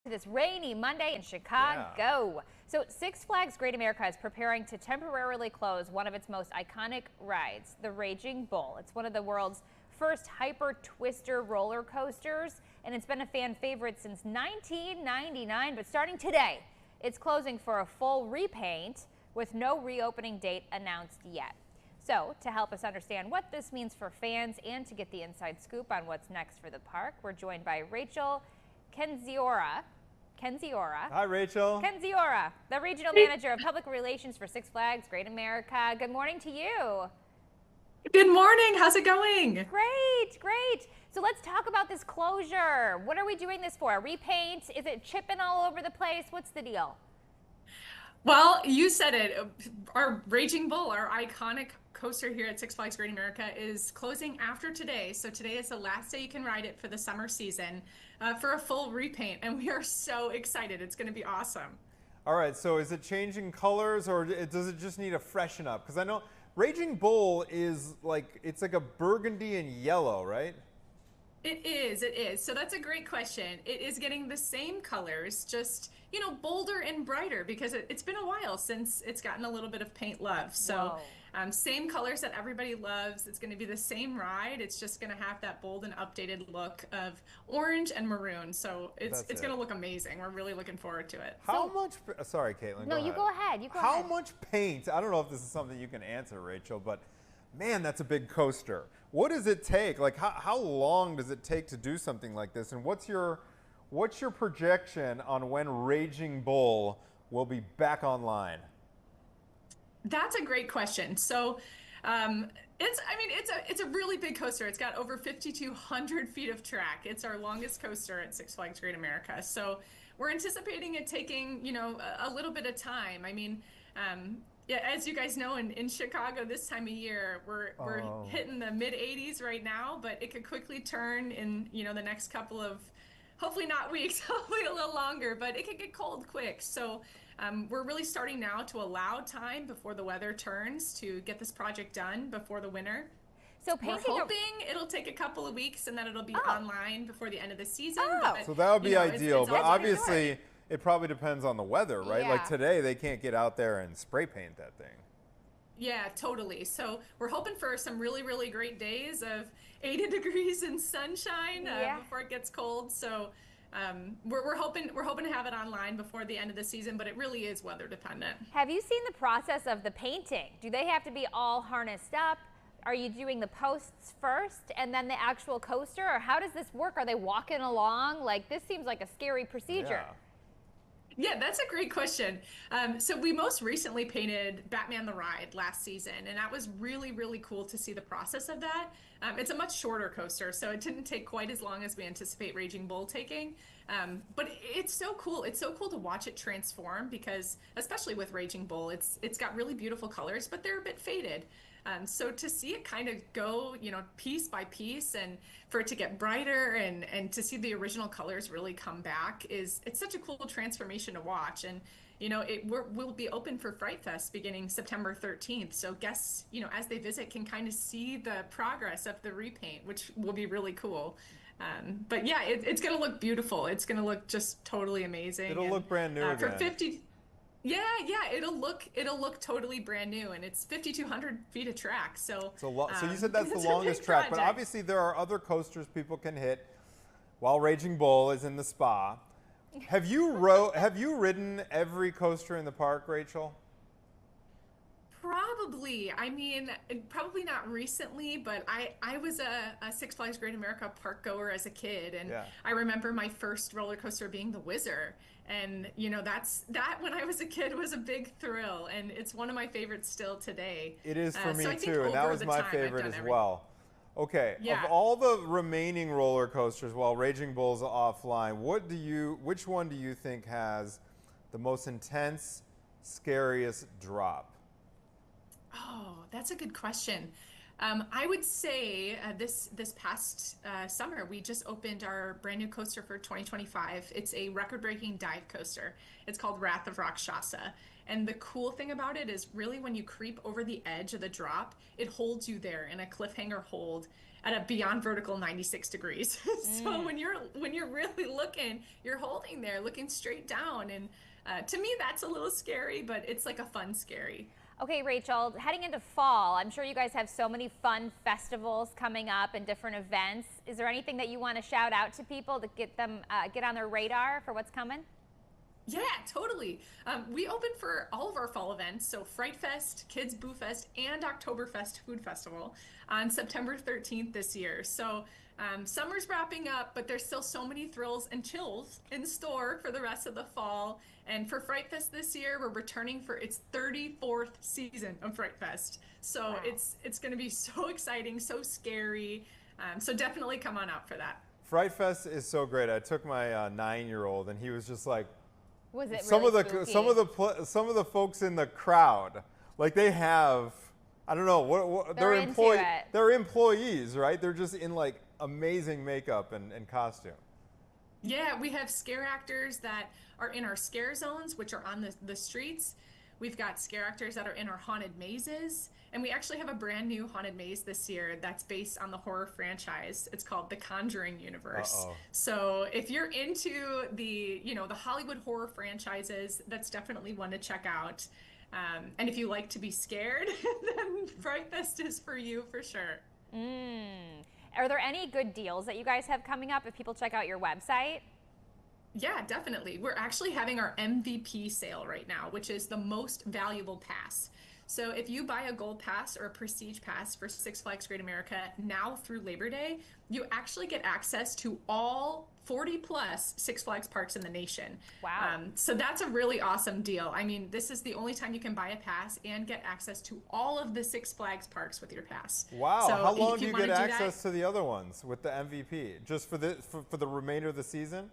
This rainy Monday in Chicago. Yeah. So Six Flags Great America is preparing to temporarily close one of its most iconic rides, the Raging Bull. It's one of the world's first hyper twister roller coasters, and it's been a fan favorite since 1999. But starting today, it's closing for a full repaint with no reopening date announced yet. So to help us understand what this means for fans and to get the inside scoop on what's next for the park, we're joined by Rachel Kendziora. Hi, Rachel. Kendziora, the regional manager of public relations for Six Flags Great America. Good morning to you. Good morning. How's it going? Great, great. So let's talk about this closure. What are we doing this for? Repaint? Is it chipping all over the place? What's the deal? Well, you said it. Our Raging Bull, our iconic coaster here at Six Flags Great America, is closing after today. So today is the last day you can ride it for the summer season for a full repaint. And we are so excited. It's going to be awesome. All right. So is it changing colors or does it just need a freshen up? Because I know Raging Bull is it's like a burgundy and yellow, right? It is. It is. So that's a great question. It is getting the same colors, just, you know, bolder and brighter because it's been a while since it's gotten a little bit of paint love. So same colors that everybody loves. It's going to be the same ride. It's just going to have that bold and updated look of orange and maroon. So it's going to look amazing. We're really looking forward to it. How much? Sorry, Caitlin. No, you go ahead. You go ahead. How much paint? I don't know if this is something you can answer, Rachel, but man, that's a big coaster. What does it take? Like, how long does it take to do something like this? And what's your projection on when Raging Bull will be back online? That's a great question. So, it's a really big coaster. It's got over 5,200 feet of track. It's our longest coaster at Six Flags Great America. So we're anticipating it taking, you know, a little bit of time. I mean, yeah, as you guys know, in Chicago this time of year, we're hitting the mid 80s right now, but it could quickly turn in, you know, the next couple of, hopefully not weeks, hopefully a little longer, but it could get cold quick. So we're really starting now to allow time before the weather turns to get this project done before the winter. So we're hoping it'll take a couple of weeks and then it'll be online before the end of the season. But, so that would be ideal, but obviously it probably depends on the weather, right? Yeah. Like today, they can't get out there and spray paint that thing. Yeah, totally. So we're hoping for some really, really great days of 80 degrees and sunshine before it gets cold. So we're hoping to have it online before the end of the season, but it really is weather dependent. Have you seen the process of the painting? Do they have to be all harnessed up? Are you doing the posts first and then the actual coaster, or how does this work? Are they walking along? Like, this seems like a scary procedure. Yeah, that's a great question. So we most recently painted Batman the Ride last season, and that was really, really cool to see the process of that. It's a much shorter coaster, so it didn't take quite as long as we anticipate Raging Bull taking. But it's so cool. It's so cool to watch it transform because, especially with Raging Bull, it's got really beautiful colors, but they're a bit faded. So to see it kind of go, you know, piece by piece and for it to get brighter and to see the original colors really come back it's such a cool transformation to watch. And, you know, we'll be open for Fright Fest beginning September 13th. So guests, you know, as they visit can kind of see the progress of the repaint, which will be really cool. But yeah, it's going to look beautiful. It's going to look just totally amazing. It'll look brand new again. For 50. Yeah, it'll look totally brand new, and it's 5,200 feet of track. So so you said that's the longest track, but obviously there are other coasters people can hit while Raging Bull is in the spa. Have you ridden every coaster in the park, Rachel? Probably. I mean, probably not recently, but I was a Six Flags Great America park goer as a kid, and I remember my first roller coaster being the Whizzer. And, you know, that when I was a kid was a big thrill, and it's one of my favorites still today. It is for me too, and that was my favorite as well. Okay, yeah. Of all the remaining roller coasters while Raging Bull's offline, which one do you think has the most intense, scariest drop? Oh, that's a good question. I would say this past summer, we just opened our brand new coaster for 2025. It's a record-breaking dive coaster. It's called Wrath of Rakshasa. And the cool thing about it is really when you creep over the edge of the drop, it holds you there in a cliffhanger hold at a beyond vertical 96 degrees. So when you're really looking, you're holding there, looking straight down. And to me, that's a little scary, but it's like a fun scary. Okay, Rachel, heading into fall, I'm sure you guys have so many fun festivals coming up and different events. Is there anything that you want to shout out to people to get them get on their radar for what's coming? Yeah, totally. We open for all of our fall events, so Fright Fest, Kids Boo Fest, and Oktoberfest Food Festival on September 13th this year. So summer's wrapping up, but there's still so many thrills and chills in store for the rest of the fall. And for Fright Fest this year, we're returning for its 34th season of Fright Fest. So wow. It's going to be so exciting, so scary. So definitely come on out for that. Fright Fest is so great. I took my 9-year-old, and he was just like, was it some really of the spooky? some of the folks in the crowd, like they have, I don't know what They're into it. They're employees, right? They're just in like amazing makeup and costume. Yeah, we have scare actors that are in our scare zones, which are on the streets. We've got scare actors that are in our haunted mazes. And we actually have a brand new haunted maze this year that's based on the horror franchise. It's called The Conjuring Universe. So if you're into the Hollywood horror franchises, that's definitely one to check out. And if you like to be scared, then Fright Fest is for you for sure. Are there any good deals that you guys have coming up if people check out your website? Yeah, definitely. We're actually having our MVP sale right now, which is the most valuable pass. So if you buy a gold pass or a prestige pass for Six Flags Great America now through Labor Day, you actually get access to all 40 plus Six Flags parks in the nation. Wow. So that's a really awesome deal. I mean, this is the only time you can buy a pass and get access to all of the Six Flags parks with your pass. Wow. So how long do you get do access to the other ones with the MVP? Just for the remainder of the season?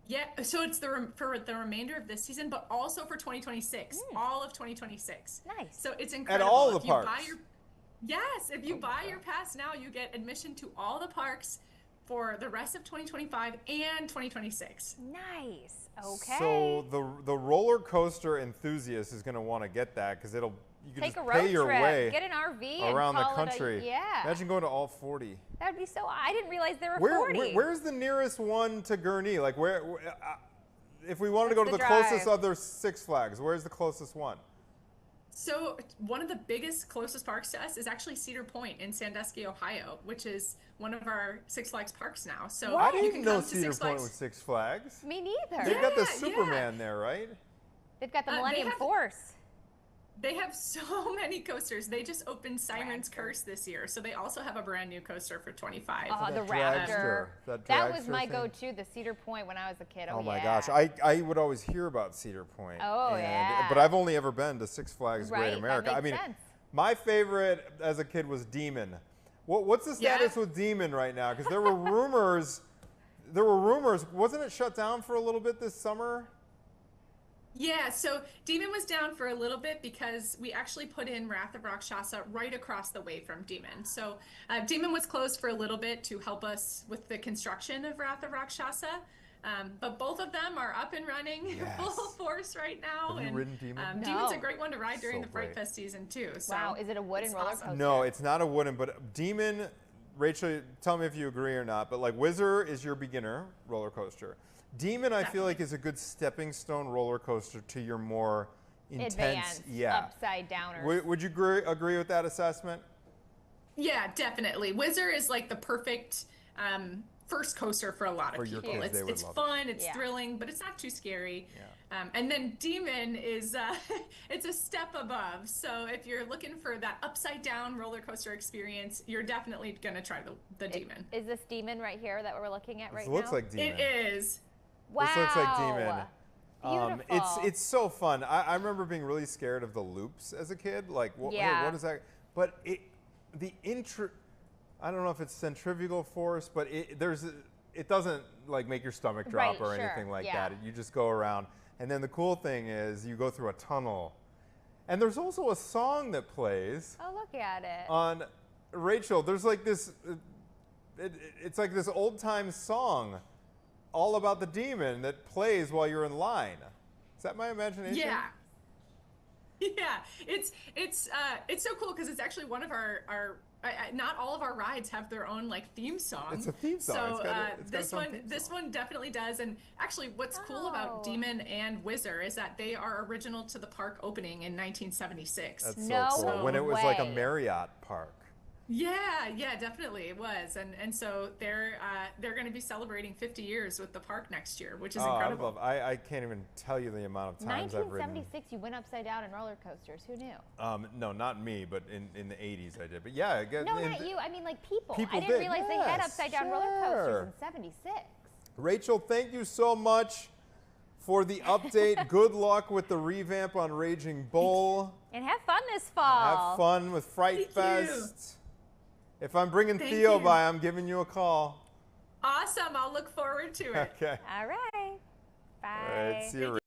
Yeah, so it's for the remainder of this season, but also for 2026, all of 2026. Nice. So it's incredible. At all the if parks? Yes, if you buy your pass now, you get admission to all the parks for the rest of 2025 and 2026. Nice. Okay. So the roller coaster enthusiast is going to want to get that because you can take just a road pay your trip, way get an RV around and the call country. It yeah. Imagine going to all 40. That would be so. I didn't realize there were 40. Where's the nearest one to Gurnee? Like if we wanted to go to the drive? closest other Six Flags, where's the closest one? So one of the closest parks to us is actually Cedar Point in Sandusky, Ohio, which is one of our Six Flags parks now. So I you didn't can know come to Cedar Six Point Flags. was Six Flags. Me neither. They've got the Yeah, Superman there, right? They've got the They Millennium have- Force. They have so many coasters. They just opened Siren's Curse this year, so they also have a brand new coaster for 25. Oh, the That Raptor. dragster. That was dragster my thing. go-to, the Cedar Point, when I was a kid. Oh my yeah. gosh, I would always hear about Cedar Point. Oh, yeah. But I've only ever been to Six Flags Right, Great that America. makes I mean, sense. my favorite as a kid was Demon. What's the status with Demon right now? Because there were rumors. Wasn't it shut down for a little bit this summer? Yeah, so Demon was down for a little bit because we actually put in Wrath of Rakshasa right across the way from Demon. So Demon was closed for a little bit to help us with the construction of Wrath of Rakshasa. But both of them are up and running full force right now. Have you ridden Demon? Demon's No. a great one to ride during So the Fright great. Fest season too. So Wow, is it a wooden it's roller awesome. coaster? No, it's not a wooden, but Demon, Rachel, tell me if you agree or not, but like Whizzer is your beginner roller coaster. Demon, I feel like, is a good stepping stone roller coaster to your more intense, Advanced, upside downers. Would you agree with that assessment? Yeah, definitely. Whizzer is like the perfect first coaster for a lot For of your people. kids, they would It's love it. fun, it's Yeah. thrilling, but it's not too scary. Yeah. And then Demon is it's a step above. So if you're looking for that upside down roller coaster experience, you're definitely gonna try the Demon. Is this Demon right here that we're looking at right It looks now? like Demon. It is. Wow. This looks like Demon. Beautiful. It's so fun. I remember being really scared of the loops as a kid. Like, Yeah. what is that? But I don't know if it's centrifugal force, but it doesn't like make your stomach drop Right, or sure, anything like yeah. that. You just go around. And then the cool thing is you go through a tunnel. And there's also a song that plays Oh, look at it. on Rachel, there's like this, it's like this old time song all about the demon that plays while you're in line. Is that my imagination? Yeah. Yeah, it's so cool because it's actually one of our not all of our rides have their own like theme song. It's a theme song. So this one definitely does. And actually, what's cool about Demon and Whizzer is that they are original to the park opening in 1976. That's so cool. When it was like a Marriott park. Yeah, definitely it was, and so they're going to be celebrating 50 years with the park next year, which is incredible. I can't even tell you the amount of times I've ridden. 1976, you went upside down in roller coasters. Who knew? No, not me, but in the 80s I did. But yeah, no, not you. I mean, like people. I didn't realize they had upside down roller coasters in '76. Rachel, thank you so much for the update. Good luck with the revamp on Raging Bull. And have fun this fall. Have fun with Fright Fest. If I'm bringing Theo by, I'm giving you a call. Awesome. I'll look forward to it. Okay. All right. Bye. All right, see you.